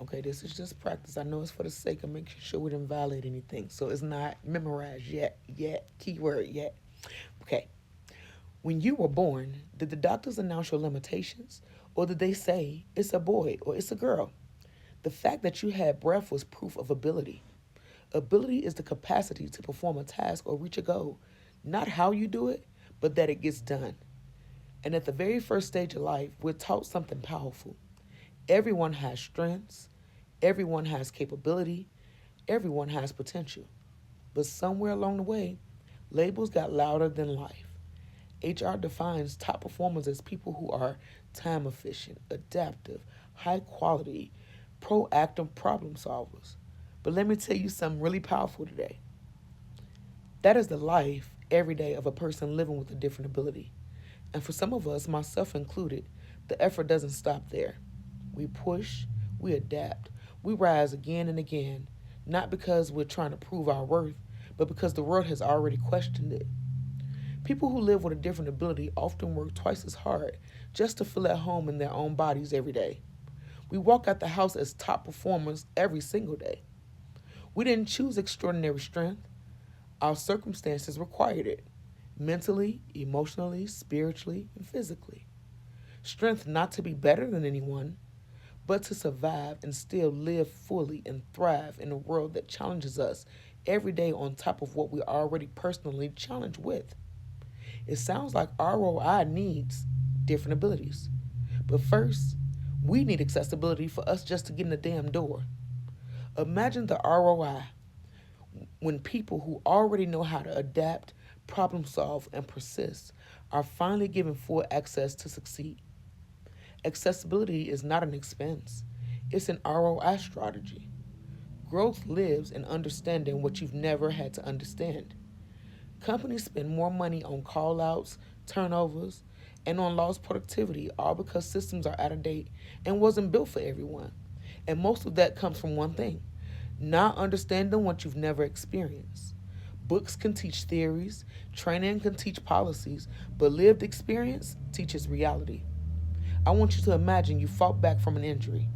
Okay, this is just practice. I know it's for the sake of making sure we didn't violate anything. So it's not memorized yet. Yet. Keyword yet. Okay. When you were born, did the doctors announce your limitations? Or did they say it's a boy or it's a girl? The fact that you had breath was proof of ability. Ability is the capacity to perform a task or reach a goal. Not how you do it, but that it gets done. And at the very first stage of life, we're taught something powerful. Everyone has strengths, everyone has capability, everyone has potential. But somewhere along the way, labels got louder than life. HR defines top performers as people who are time efficient, adaptive, high quality, proactive problem solvers. But let me tell you something really powerful today. That is the life every day of a person living with a different ability. And for some of us, myself included, the effort doesn't stop there. We push, we adapt, we rise again and again, not because we're trying to prove our worth, but because the world has already questioned it. People who live with a different ability often work twice as hard just to feel at home in their own bodies every day. We walk out the house as top performers every single day. We didn't choose extraordinary strength, our circumstances required it mentally, emotionally, spiritually, and physically. Strength not to be better than anyone, but to survive and still live fully and thrive in a world that challenges us every day on top of what we're already personally challenged with. It sounds like ROI needs different abilities. But first, we need accessibility for us just to get in the damn door. Imagine the ROI when people who already know how to adapt, problem solve, and persist are finally given full access to succeed. Accessibility is not an expense, it's an ROI strategy. Growth lives in understanding what you've never had to understand. Companies spend more money on call outs, turnovers, and on lost productivity, all because systems are out of date and wasn't built for everyone. And most of that comes from one thing: not understanding what you've never experienced. Books can teach theories, training can teach policies, but lived experience teaches reality. I want you to imagine you fought back from an injury.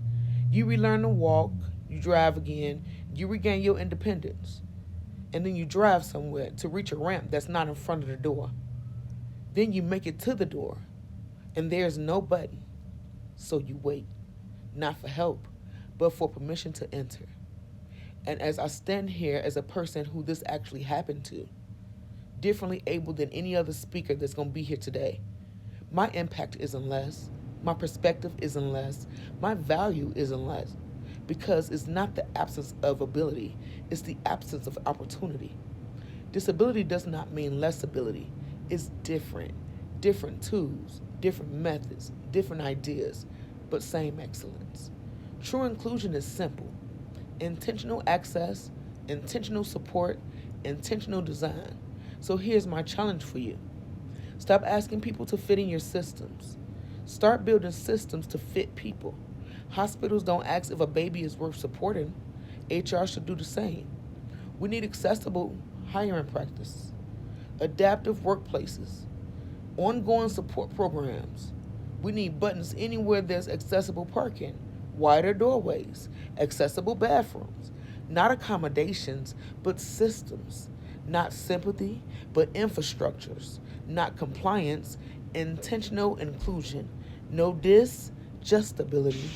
You relearn to walk, you drive again, you regain your independence, and then you drive somewhere to reach a ramp that's not in front of the door. Then you make it to the door, and there's no button, so you wait, not for help, but for permission to enter. And as I stand here as a person who this actually happened to, differently able than any other speaker that's going to be here today, my impact isn't less, my perspective isn't less, my value isn't less, because it's not the absence of ability, it's the absence of opportunity. Disability does not mean less ability. It's different. Different tools, different methods, different ideas, but same excellence. True inclusion is simple: intentional access, intentional support, intentional design. So here's my challenge for you: stop asking people to fit in your systems. Start building systems to fit people. Hospitals don't ask if a baby is worth supporting. HR should do the same. We need accessible hiring practices, adaptive workplaces, ongoing support programs. We need buttons anywhere there's accessible parking, wider doorways, accessible bathrooms, not accommodations, but systems, not sympathy, but infrastructures, not compliance, intentional inclusion. No dis, just ability.